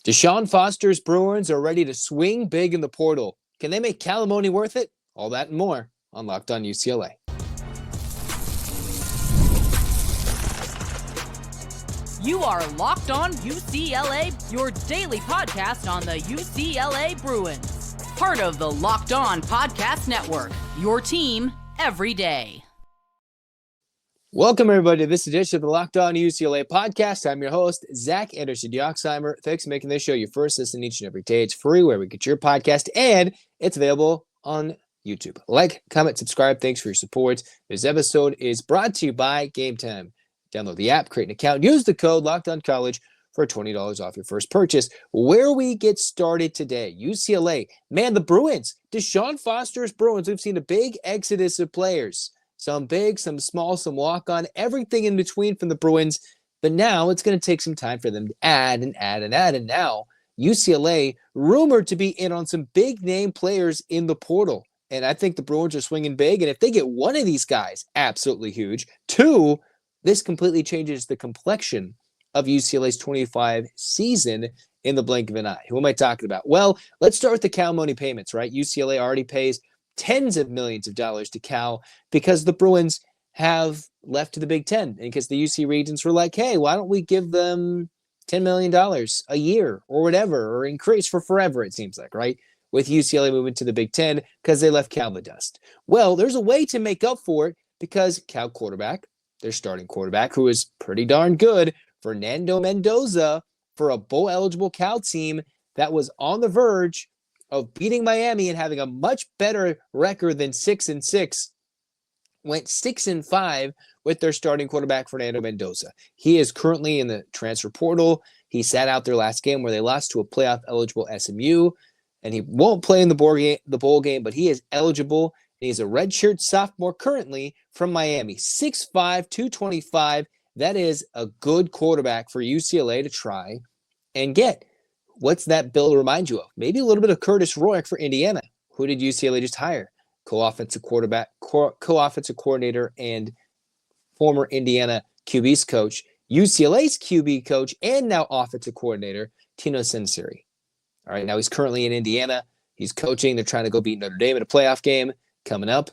DeShaun Foster's Bruins are ready to swing big in the portal. Can they make Calamoni worth it? All that and more on Locked On UCLA. You are Locked On UCLA, your daily podcast on the UCLA Bruins. Part of the Locked On Podcast Network, your team every day. Welcome, everybody, to this edition of the Locked On UCLA podcast. I'm your host, Zach Anderson-Yoxsimer. Thanks for making this show your first listen each and every day. It's free where we get your podcast, and it's available on YouTube. Like, comment, subscribe. Thanks for your support. This episode is brought to you by Game Time. Download the app, create an account, use the code LOCKEDONCollege for $20 off your first purchase. Where we get started today, UCLA. Man, the Bruins, DeShaun Foster's Bruins, we've seen a big exodus of players. Some big, some small, some walk-on, everything in between from the Bruins. But now it's going to take some time for them to add. And now UCLA rumored to be in on some big-name players in the portal. And I think the Bruins are swinging big. And if they get one of these guys, absolutely huge. Two, this completely changes the complexion of UCLA's 25 season in the blink of an eye. Who am I talking about? Well, let's start with the Calamoni payments, right? UCLA already pays tens of millions of dollars to Cal because the Bruins have left to the Big Ten. And because the UC Regents were like, hey, why don't we give them $10 million a year or whatever, or increase for forever, it seems like, right? With UCLA moving to the Big Ten because they left Cal the dust. Well, there's a way to make up for it because Cal quarterback, their starting quarterback, who is pretty darn good, Fernando Mendoza, for a bowl-eligible Cal team that was on the verge of beating Miami and having a much better record than 6-6, went 6-5 with their starting quarterback, Fernando Mendoza. He is currently in the transfer portal. He sat out their last game where they lost to a playoff-eligible SMU, and he won't play in the bowl game, but he is eligible. He's a redshirt sophomore currently from Miami, 6'5", 225. That is a good quarterback for UCLA to try and get. What's that bill remind you of? Maybe a little bit of Curtis Rourke for Indiana. Who did UCLA just hire? Co-offensive coordinator and former Indiana QB's coach, UCLA's QB coach, and now offensive coordinator, Tino Senseri. All right, now he's currently in Indiana. He's coaching. They're trying to go beat Notre Dame in a playoff game coming up.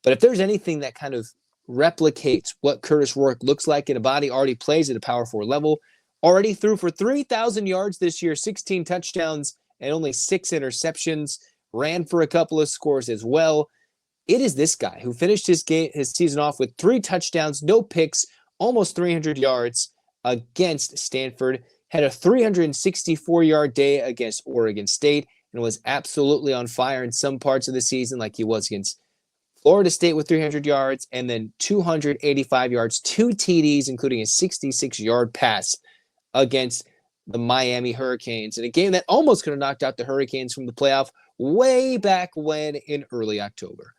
But if there's anything that kind of replicates what Curtis Rourke looks like in a body, already plays at a Power 4 level, already threw for 3,000 yards this year, 16 touchdowns, and only 6 interceptions, ran for a couple of scores as well. It is this guy who finished his season off with 3 touchdowns, no picks, almost 300 yards against Stanford, had a 364-yard day against Oregon State, and was absolutely on fire in some parts of the season, like he was against Florida State with 300 yards, and then 285 yards, 2 TDs, including a 66-yard pass against the Miami Hurricanes in a game that almost could have knocked out the Hurricanes from the playoff way back when in early October.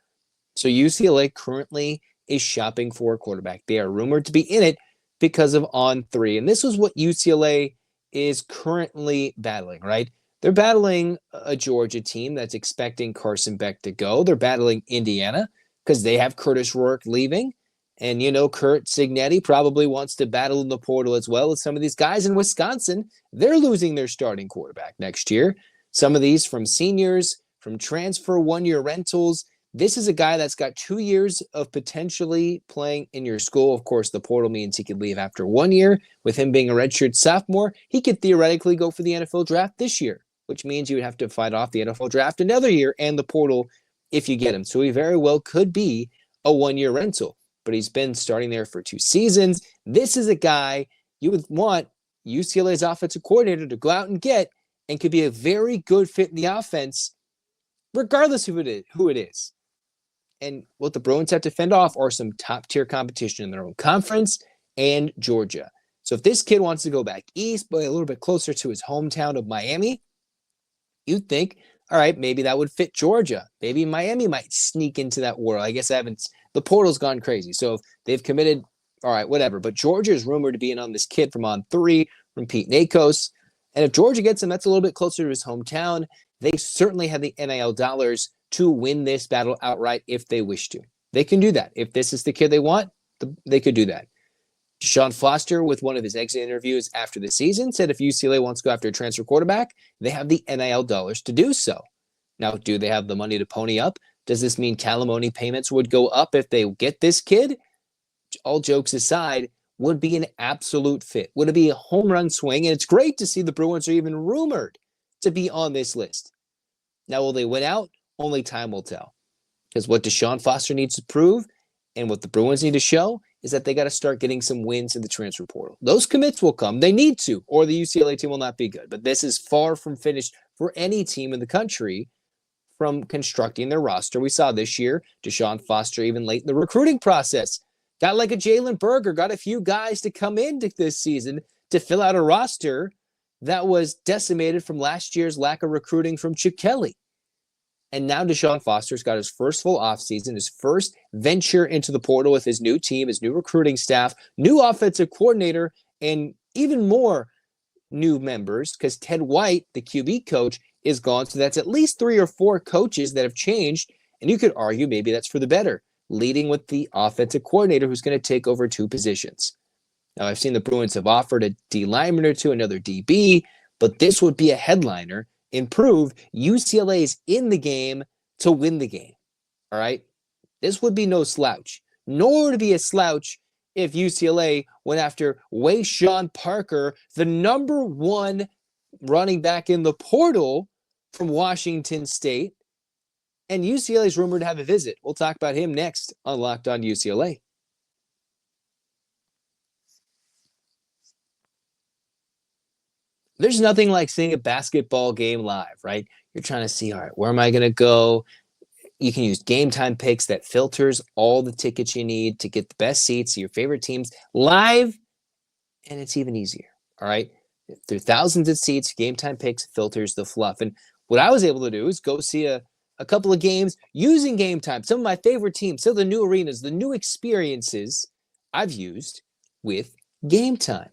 So UCLA currently is shopping for a quarterback. They are rumored to be in it because of On3. And this is what UCLA is currently battling, right? They're battling a Georgia team that's expecting Carson Beck to go. They're battling Indiana because they have Curtis Rourke leaving. And, you know, Kurt Cignetti probably wants to battle in the portal as well as some of these guys in Wisconsin. They're losing their starting quarterback next year. Some of these from seniors, from transfer one-year rentals. This is a guy that's got 2 years of potentially playing in your school. Of course, the portal means he could leave after 1 year. With him being a redshirt sophomore, he could theoretically go for the NFL draft this year, which means you would have to fight off the NFL draft another year and the portal if you get him. So he very well could be a one-year rental. But he's been starting there for 2 seasons. This is a guy you would want UCLA's offensive coordinator to go out and get and could be a very good fit in the offense, regardless of who it is. And what the Bruins have to fend off are some top-tier competition in their own conference and Georgia. So if this kid wants to go back east, but a little bit closer to his hometown of Miami, you'd think, all right, maybe that would fit Georgia. Maybe Miami might sneak into that world. I guess the portal's gone crazy. So if they've committed, all right, whatever. But Georgia is rumored to be in on this kid from On3, from Pete Nakos. And if Georgia gets him, that's a little bit closer to his hometown. They certainly have the NIL dollars to win this battle outright if they wish to. They can do that. If this is the kid they want, they could do that. DeShaun Foster, with one of his exit interviews after the season, said if UCLA wants to go after a transfer quarterback, they have the NIL dollars to do so. Now, do they have the money to pony up? Does this mean alimony payments would go up if they get this kid? All jokes aside, would be an absolute fit. Would it be a home run swing? And it's great to see the Bruins are even rumored to be on this list. Now, will they win out? Only time will tell. Because what DeShaun Foster needs to prove and what the Bruins need to show is that they got to start getting some wins in the transfer portal. Those commits will come. They need to, or the UCLA team will not be good. But this is far from finished for any team in the country from constructing their roster. We saw this year, DeShaun Foster, even late in the recruiting process, got like a Jalen Berger, got a few guys to come in this season to fill out a roster that was decimated from last year's lack of recruiting from Chip Kelly. And now DeShaun Foster's got his first full offseason, his first venture into the portal with his new team, his new recruiting staff, new offensive coordinator, and even more new members because Ted White, the QB coach, is gone. So that's at least 3 or 4 coaches that have changed. And you could argue maybe that's for the better, leading with the offensive coordinator who's going to take over 2 positions. Now, I've seen the Bruins have offered a D lineman or 2, another DB, but this would be a headliner and prove UCLA is in the game to win the game. All right? This would be no slouch, nor would it be a slouch if UCLA went after Wayshawn Parker, the number 1 running back in the portal from Washington State. And UCLA is rumored to have a visit. We'll talk about him next on Locked On UCLA. There's nothing like seeing a basketball game live, right? You're trying to see, all right, where am I going to go? You can use Game Time Picks that filters all the tickets you need to get the best seats to your favorite teams live, and it's even easier, all right? Through thousands of seats, Game Time Picks filters the fluff. And what I was able to do is go see a couple of games using Game Time. Some of my favorite teams, some of the new arenas, the new experiences I've used with Game Time.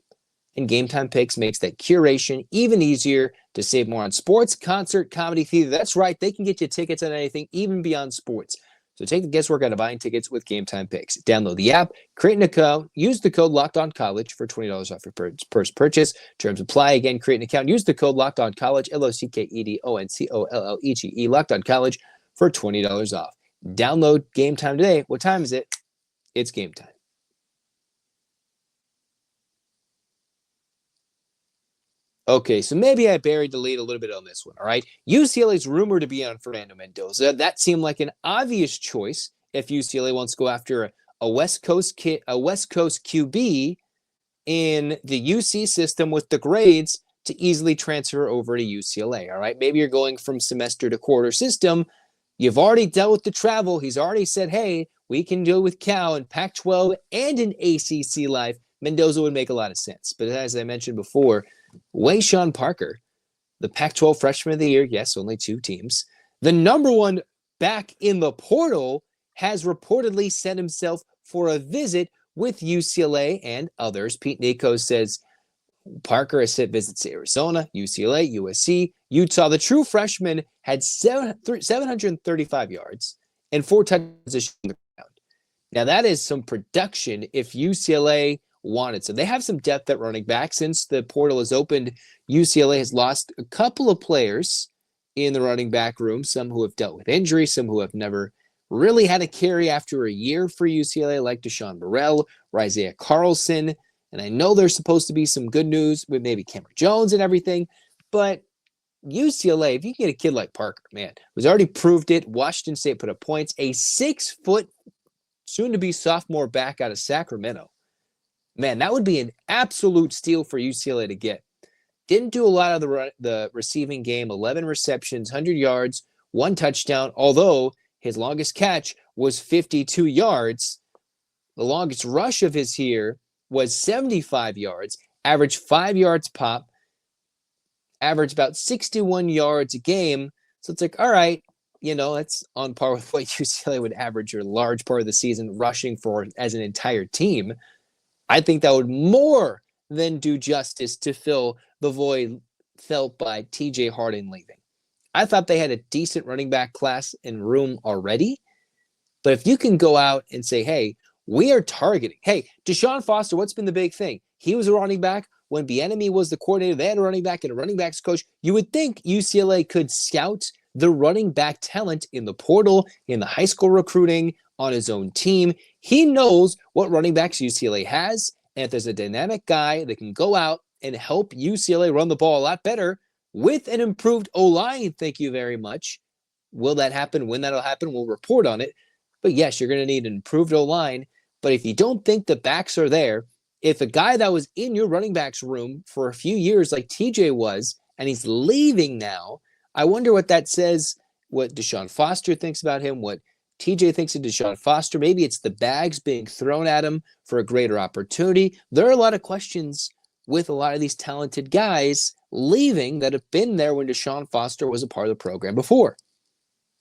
And Game Time Picks makes that curation even easier to save more on sports, concert, comedy, theater. That's right. They can get you tickets on anything, even beyond sports. So take the guesswork out of buying tickets with Game Time Picks. Download the app, create an account, use the code LOCKEDONCollege for $20 off your first purchase. Terms apply. Again, create an account, use the code LOCKEDONCollege, LOCKEDONCOLLEGE, LOCKEDONCollege for $20 off. Download Game Time today. What time is it? It's game time. Okay, so maybe I buried the lead a little bit on this one, all right? UCLA is rumored to be on Fernando Mendoza. That seemed like an obvious choice if UCLA wants to go after a West Coast QB in the UC system with the grades to easily transfer over to UCLA, all right? Maybe you're going from semester to quarter system. You've already dealt with the travel. He's already said, hey, we can do it with Cal and Pac-12 and an ACC life. Mendoza would make a lot of sense. But as I mentioned before, Wayshawn Parker, the Pac-12 Freshman of the Year, yes, only 2 teams, the number 1 back in the portal, has reportedly sent himself for a visit with UCLA and others. Pete Nikos says Parker has sent visits to Arizona, UCLA, USC, Utah. The true freshman had 735 yards and 4 touchdowns on the ground. Now, that is some production if UCLA wanted. So they have some depth at running back. Since the portal is opened, UCLA has lost a couple of players in the running back room, some who have dealt with injury, some who have never really had a carry after a year for UCLA, like Deshaun Burrell or Isaiah Carlson. And I know there's supposed to be some good news with maybe Cameron Jones and everything, but UCLA, if you can get a kid like Parker, man, who's already proved it, Washington State put up points, a 6-foot, soon-to-be sophomore back out of Sacramento, man, that would be an absolute steal for UCLA to get. Didn't do a lot of the receiving game, 11 receptions, 100 yards, 1 touchdown, although his longest catch was 52 yards. The longest rush of his here was 75 yards, averaged 5 yards pop, averaged about 61 yards a game. So it's like, all right, that's on par with what UCLA would average a large part of the season rushing for as an entire team. I think that would more than do justice to fill the void felt by TJ Harding leaving. I thought they had a decent running back class in room already. But if you can go out and say, hey, we are targeting. Hey, DeShaun Foster, what's been the big thing? He was a running back. When Bieniemy was the coordinator, they had a running back and a running backs coach. You would think UCLA could scout the running back talent in the portal, in the high school recruiting, on his own team. He knows what running backs UCLA has, and if there's a dynamic guy that can go out and help UCLA run the ball a lot better with an improved O-line, thank you very much. Will that happen? When that'll happen, we'll report on it. But yes, you're going to need an improved O-line. But if you don't think the backs are there, if a guy that was in your running backs room for a few years like TJ was, and he's leaving now, I wonder what that says, what DeShaun Foster thinks about him, what TJ thinks of DeShaun Foster. Maybe it's the bags being thrown at him for a greater opportunity. There are a lot of questions with a lot of these talented guys leaving that have been there when DeShaun Foster was a part of the program before.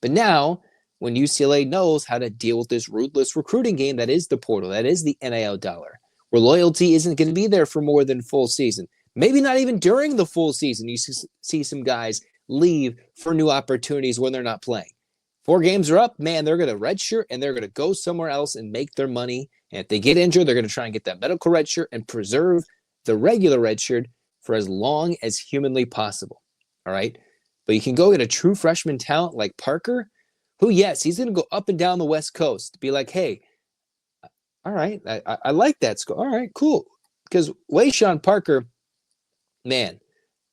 But now, when UCLA knows how to deal with this ruthless recruiting game that is the portal, that is the NIL dollar, where loyalty isn't going to be there for more than full season. Maybe not even during the full season. You see some guys leave for new opportunities when they're not playing. 4 games are up, man, they're going to redshirt and they're going to go somewhere else and make their money. And if they get injured, they're going to try and get that medical redshirt and preserve the regular redshirt for as long as humanly possible. All right? But you can go get a true freshman talent like Parker, who, yes, he's going to go up and down the West Coast. Be like, hey, all right, I like that score. All right, cool. Because Wayshawn Parker, man,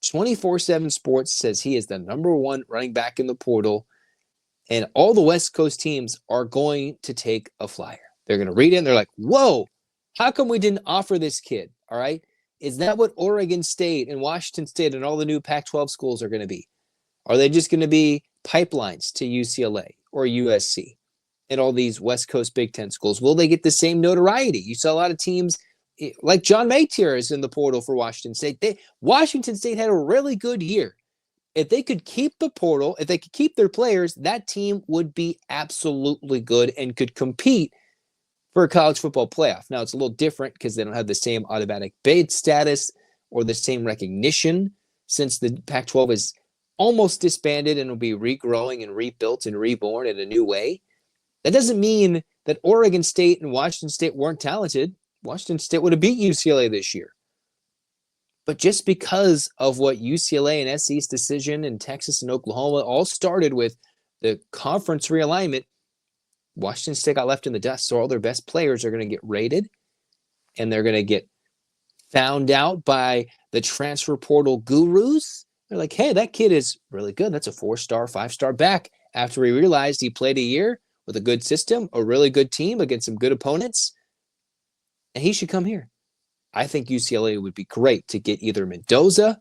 24/7 Sports says he is the number 1 running back in the portal. And all the West Coast teams are going to take a flyer. They're going to read it and they're like, whoa, how come we didn't offer this kid? All right. Is that what Oregon State and Washington State and all the new Pac-12 schools are going to be? Are they just going to be pipelines to UCLA or USC and all these West Coast Big Ten schools? Will they get the same notoriety? You saw a lot of teams like John Maytier is in the portal for Washington State. Washington State had a really good year. If they could keep the portal, if they could keep their players, that team would be absolutely good and could compete for a college football playoff. Now, it's a little different because they don't have the same automatic bid status or the same recognition since the Pac-12 is almost disbanded and will be regrowing and rebuilt and reborn in a new way. That doesn't mean that Oregon State and Washington State weren't talented. Washington State would have beat UCLA this year. But just because of what UCLA and SC's decision and Texas and Oklahoma all started with the conference realignment, Washington State got left in the dust. So all their best players are going to get rated and they're going to get found out by the transfer portal gurus. They're like, hey, that kid is really good. That's a 4-star, 5-star back. After he realized he played a year with a good system, a really good team against some good opponents, and he should come here. I think UCLA would be great to get either Mendoza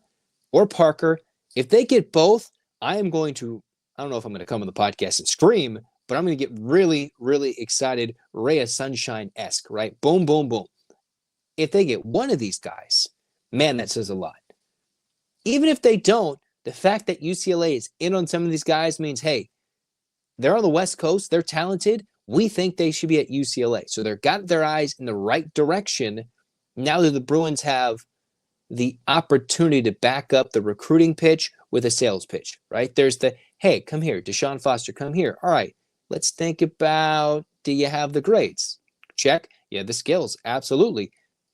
or Parker. If they get both, I don't know if I'm going to come on the podcast and scream, but I'm going to get really, really excited, ray of sunshine-esque, right? Boom, boom, boom. If they get one of these guys, man, that says a lot. Even if they don't, the fact that UCLA is in on some of these guys means, hey, they're on the West Coast, they're talented, we think they should be at UCLA. So they've got their eyes in the right direction now that the Bruins have the opportunity to back up the recruiting pitch with a sales pitch, right? There's the, hey, come here, DeShaun Foster, come here. All right, let's think about, do you have the grades? Check. Yeah, the skills, absolutely.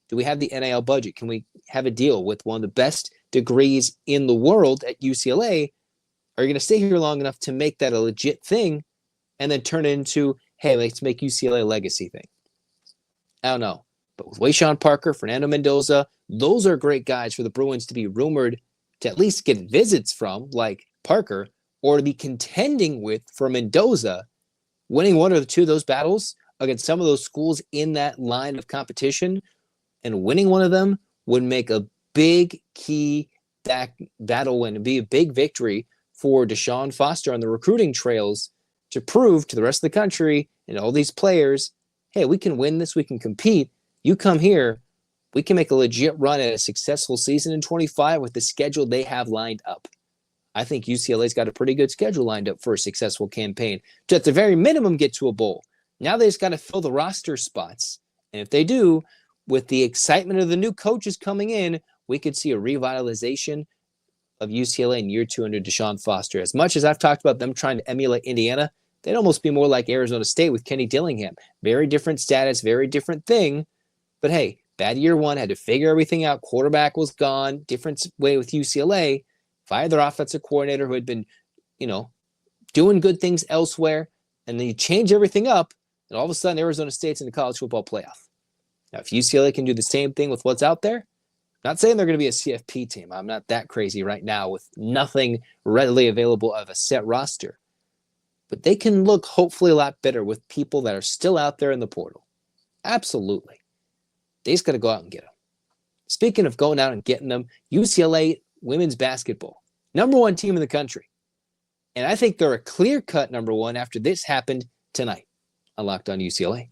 Do we have the NIL budget? Can we have a deal with one of the best degrees in the world at UCLA? Are you going to stay here long enough to make that a legit thing and then turn it into, hey, let's make UCLA a legacy thing? I don't know. But with Wayshawn Parker, Fernando Mendoza, those are great guys for the Bruins to be rumored to at least get visits from, like Parker, or to be contending with for Mendoza, winning one or two of those battles against some of those schools in that line of competition, and winning one of them would make a big key battle win and be a big victory for DeShaun Foster on the recruiting trails to prove to the rest of the country and all these players, hey, we can win this, we can compete. You come here, we can make a legit run at a successful season in 25 with the schedule they have lined up. I think UCLA's got a pretty good schedule lined up for a successful campaign to, at the very minimum, get to a bowl. Now they just got to fill the roster spots. And if they do, with the excitement of the new coaches coming in, we could see a revitalization of UCLA in year 2 under DeShaun Foster. As much as I've talked about them trying to emulate Indiana, They'd almost be more like Arizona State with Kenny Dillingham. Very different status, very different thing. But hey, bad year one, had to figure everything out. Quarterback was gone. Different way with UCLA. Fired their offensive coordinator who had been, doing good things elsewhere. And then you change everything up, and all of a sudden Arizona State's in the college football playoff. Now, if UCLA can do the same thing with what's out there, I'm not saying they're going to be a CFP team. I'm not that crazy right now with nothing readily available of a set roster. But they can look hopefully a lot better with people that are still out there in the portal. Absolutely. They just got to go out and get them. Speaking of going out and getting them, UCLA women's basketball, #1 team in the country. And I think they're a clear-cut #1 after this happened tonight on Locked On UCLA.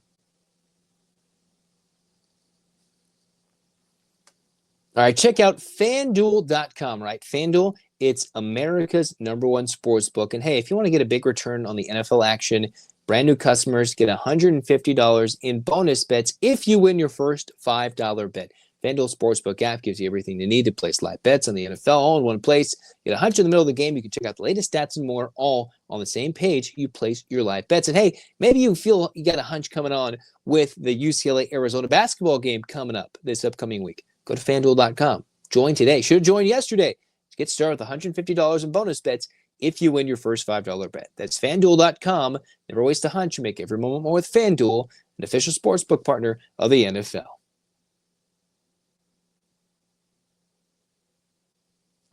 All right, check out FanDuel.com, right? FanDuel, it's America's #1 sports book. And hey, if you want to get a big return on the NFL action, brand new customers get $150 in bonus bets if you win your first $5 bet. FanDuel Sportsbook app gives you everything you need to place live bets on the NFL all in one place. Get a hunch in the middle of the game. You can check out the latest stats and more, all on the same page you place your live bets. And hey, maybe you feel you got a hunch coming on with the UCLA-Arizona basketball game coming up this upcoming week. Go to FanDuel.com. Join today. Should have joined yesterday. Get started with $150 in bonus bets if you win your first $5 bet. That's FanDuel.com. Never waste a hunch. Make every moment more with FanDuel, an official sportsbook partner of the NFL.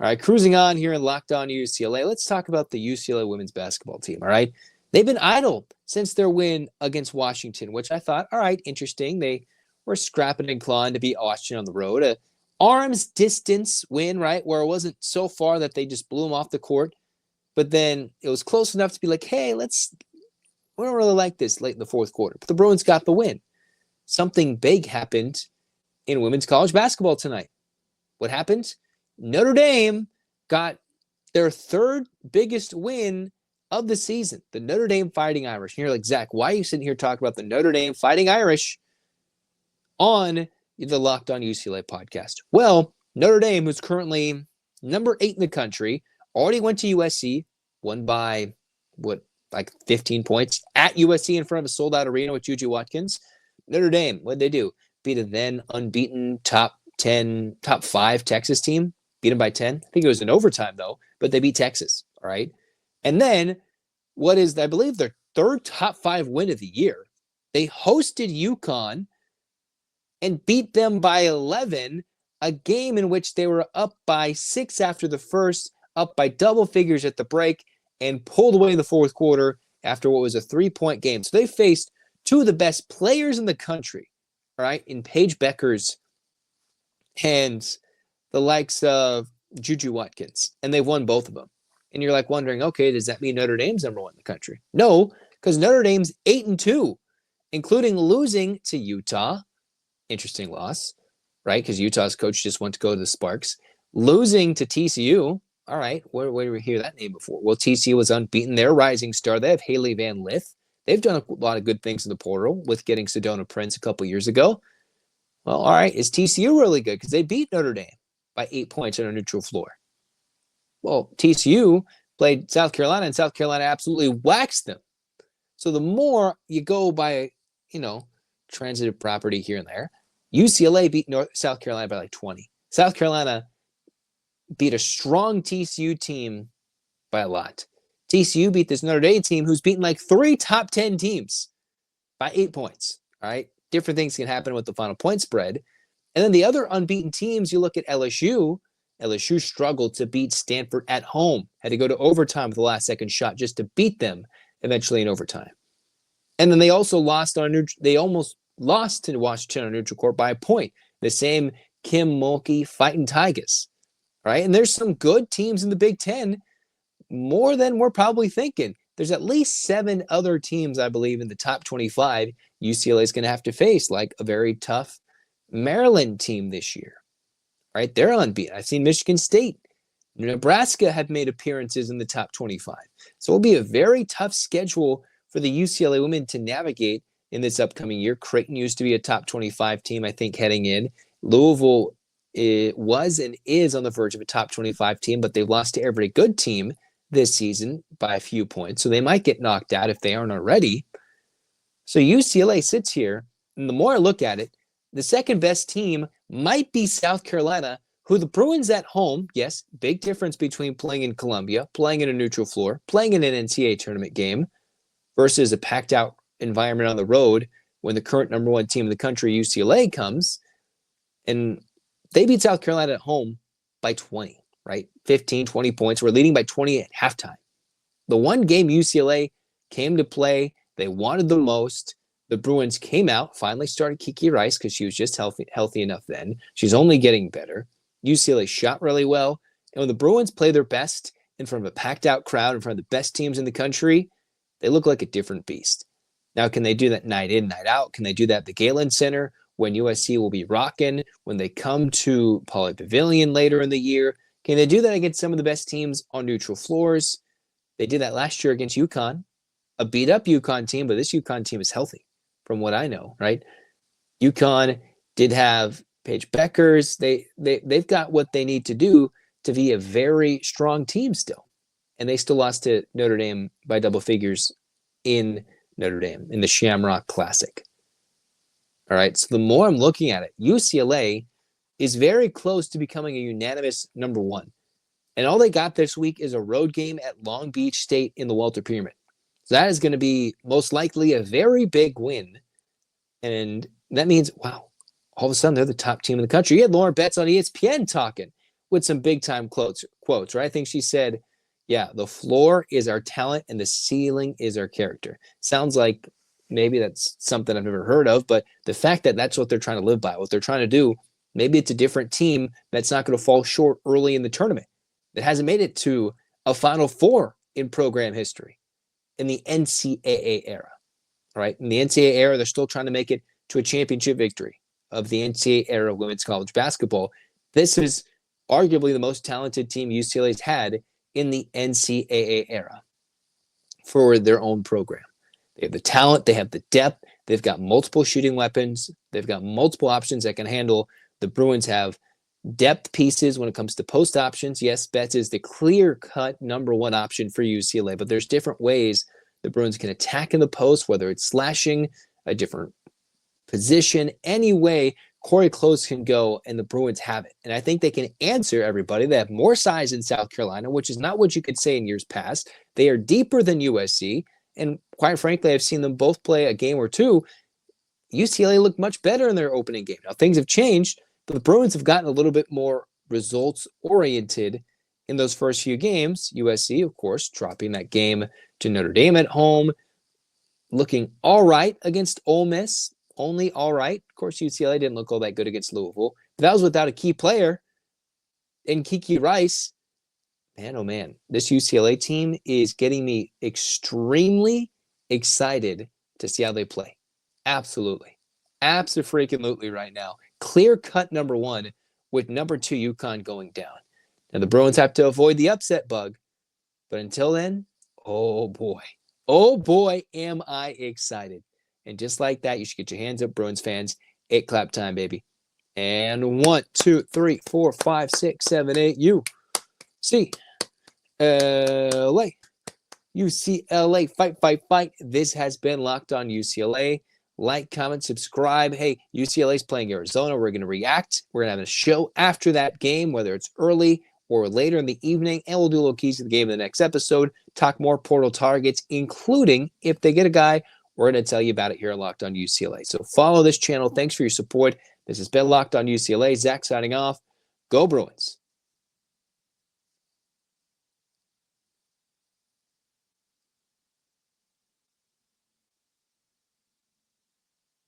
All right, cruising on here in Locked On UCLA. Let's talk about the UCLA women's basketball team, all right? They've been idle since their win against Washington, which I thought, all right, interesting. They were scrapping and clawing to beat Washington on the road. A arm's distance win, right, where it wasn't so far that they just blew them off the court. But then it was close enough to be like, hey, we don't really like this late in the fourth quarter. But the Bruins got the win. Something big happened in women's college basketball tonight. What happened? Notre Dame got their third biggest win of the season. The Notre Dame Fighting Irish. And you're like, Zach, why are you sitting here talking about the Notre Dame Fighting Irish on the Locked On UCLA podcast? Well, Notre Dame, who's currently #8 in the country, already went to USC, won by, 15 points at USC in front of a sold-out arena with Juju Watkins. Notre Dame, what did they do? Beat a then unbeaten top 5 Texas team. Beat them by 10. I think it was in overtime, though, but they beat Texas, all right? And then what is, I believe, their third top 5 win of the year, they hosted UConn and beat them by 11, a game in which they were up by 6 after the first, up by double figures at the break, and pulled away in the fourth quarter after what was a 3-point game. So they faced two of the best players in the country, all right, in Paige Beckers and the likes of Juju Watkins, and they've won both of them. And you're like wondering, okay, does that mean Notre Dame's #1 in the country? No, because Notre Dame's 8-2, including losing to Utah. Interesting loss, right? Because Utah's coach just went to go to the Sparks. Losing to TCU. All right, where did we hear that name before? Well, TCU was unbeaten. They're a rising star. They have Haley Van Lith. They've done a lot of good things in the portal with getting Sedona Prince a couple years ago. Well, all right, is TCU really good? Because they beat Notre Dame by 8 points on a neutral floor. Well, TCU played South Carolina, and South Carolina absolutely waxed them. So the more you go by, transitive property here and there, UCLA beat South Carolina by 20. South Carolina beat a strong TCU team by a lot. TCU beat this Notre Dame team who's beaten 3 top 10 teams by 8 points. All right. Different things can happen with the final point spread. And then the other unbeaten teams, you look at LSU. LSU struggled to beat Stanford at home. Had to go to overtime with the last second shot just to beat them eventually in overtime. And then they also lost they almost lost to Washington on neutral court by a point. The same Kim Mulkey fighting Tigers. Right? And there's some good teams in the Big Ten, more than we're probably thinking. There's at least 7 other teams, I believe, in the top 25 UCLA is going to have to face, like a very tough Maryland team this year. Right? They're unbeaten. I've seen Michigan State. Nebraska have made appearances in the top 25. So it'll be a very tough schedule for the UCLA women to navigate in this upcoming year. Creighton used to be a top 25 team, I think, heading in. Louisville was and is on the verge of a top 25 team, but they've lost to every good team this season by a few points, so they might get knocked out if they aren't already. So UCLA sits here, and the more I look at it, the second best team might be South Carolina, who the Bruins at home, yes, big difference between playing in Columbia, playing in a neutral floor, playing in an NCAA tournament game versus a packed out environment on the road when the current number one team in the country, UCLA, comes. And they beat South Carolina at home by 20, right? 15, 20 points. We're leading by 20 at halftime. The one game UCLA came to play, they wanted the most. The Bruins came out, finally started Kiki Rice because she was just healthy enough then. She's only getting better. UCLA shot really well. And when the Bruins play their best in front of a packed out crowd, in front of the best teams in the country, they look like a different beast. Now, can they do that night in, night out? Can they do that at the Galen Center when USC will be rocking, when they come to Pauley Pavilion later in the year? Can they do that against some of the best teams on neutral floors? They did that last year against UConn, a beat-up UConn team, but this UConn team is healthy from what I know, right? UConn did have Paige Beckers. They've got what they need to do to be a very strong team still. And they still lost to Notre Dame by double figures in Notre Dame in the Shamrock Classic. All right, so the more I'm looking at it, UCLA is very close to becoming a unanimous number one. And all they got this week is a road game at Long Beach State in the Walter Pyramid. So that is going to be most likely a very big win. And that means, wow, all of a sudden they're the top team in the country. You had Lauren Betts on ESPN talking with some big-time quotes, right? I think she said, yeah, the floor is our talent and the ceiling is our character. Sounds like maybe that's something I've never heard of, but the fact that that's what they're trying to live by, what they're trying to do, maybe it's a different team that's not going to fall short early in the tournament, that hasn't made it to a Final Four in program history in the NCAA era, right? In the NCAA era, they're still trying to make it to a championship victory of the NCAA era of women's college basketball. This is arguably the most talented team UCLA's had in the NCAA era for their own program. They have the talent, they have the depth, they've got multiple shooting weapons, they've got multiple options that can handle. The Bruins have depth pieces when it comes to post options. Yes, Betts is the clear-cut number one option for UCLA, but there's different ways the Bruins can attack in the post, whether it's slashing, a different position, any way Corey Close can go, and the Bruins have it. And I think they can answer everybody. They have more size in South Carolina, which is not what you could say in years past. They are deeper than USC, and quite frankly, I've seen them both play a game or two. UCLA looked much better in their opening game. Now, things have changed, but the Bruins have gotten a little bit more results-oriented in those first few games. USC, of course, dropping that game to Notre Dame at home, looking all right against Ole Miss, only all right. Of course, UCLA didn't look all that good against Louisville. But that was without a key player in Kiki Rice. Man, oh man, this UCLA team is getting me extremely excited to see how they play. Absolutely. Abso-freaking-lutely right now. Clear-cut number one with number two UConn going down. Now, the Bruins have to avoid the upset bug. But until then, oh boy, am I excited. And just like that, you should get your hands up, Bruins fans. 8 clap time, baby. And 1, 2, 3, 4, 5, 6, 7, 8. UCLA. UCLA. Fight, fight, fight. This has been Locked On UCLA. Like, comment, subscribe. Hey, UCLA's playing Arizona. We're going to react. We're going to have a show after that game, whether it's early or later in the evening. And we'll do a little keys to the game in the next episode. Talk more portal targets, including if they get a guy, we're going to tell you about it here at Locked On UCLA. So follow this channel. Thanks for your support. This has been Locked On UCLA. Zach signing off. Go Bruins.